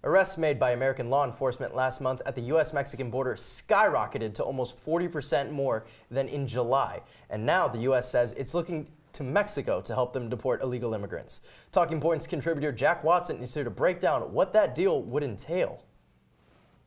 Arrests made by American law enforcement last month at the U.S.-Mexican border skyrocketed to almost 40% more than in July. And now the U.S. says it's looking to Mexico to help them deport illegal immigrants. Talking Points contributor Jack Watson is here to break down what that deal would entail.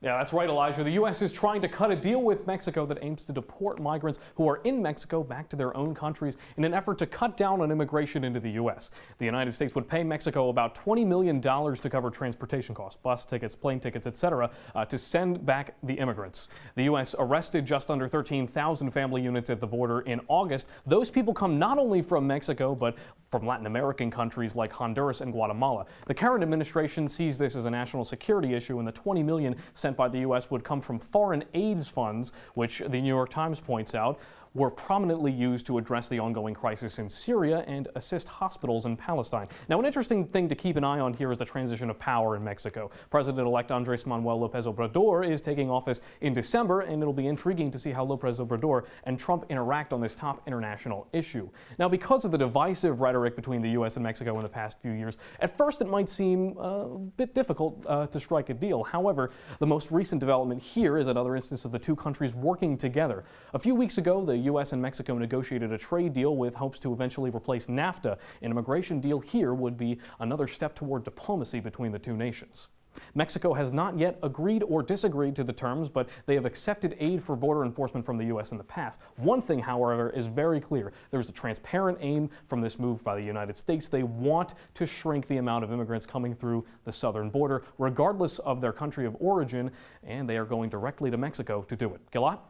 Yeah, that's right, Elijah. The U.S. is trying to cut a deal with Mexico that aims to deport migrants who are in Mexico back to their own countries in an effort to cut down on immigration into the U.S. The United States would pay Mexico about $20 million to cover transportation costs, bus tickets, plane tickets, etc., to send back the immigrants. The U.S. arrested just under 13,000 family units at the border in August. Those people come not only from Mexico, but from Latin American countries like Honduras and Guatemala. The current administration sees this as a national security issue, and the $20 million sent by the U.S. would come from foreign aid funds, which the New York Times points out were prominently used to address the ongoing crisis in Syria and assist hospitals in Palestine. Now, an interesting thing to keep an eye on here is the transition of power in Mexico. President-elect Andrés Manuel López Obrador is taking office in December, and it'll be intriguing to see how López Obrador and Trump interact on this top international issue. Now, because of the divisive rhetoric between the U.S. and Mexico in the past few years, at first it might seem a bit difficult to strike a deal. However, the most recent development here is another instance of the two countries working together. A few weeks ago, the U.S. and Mexico negotiated a trade deal with hopes to eventually replace NAFTA. An immigration deal here would be another step toward diplomacy between the two nations. Mexico has not yet agreed or disagreed to the terms, but they have accepted aid for border enforcement from the U.S. in the past. One thing, however, is very clear. There's a transparent aim from this move by the United States. They want to shrink the amount of immigrants coming through the southern border, regardless of their country of origin, and they are going directly to Mexico to do it. Gilad?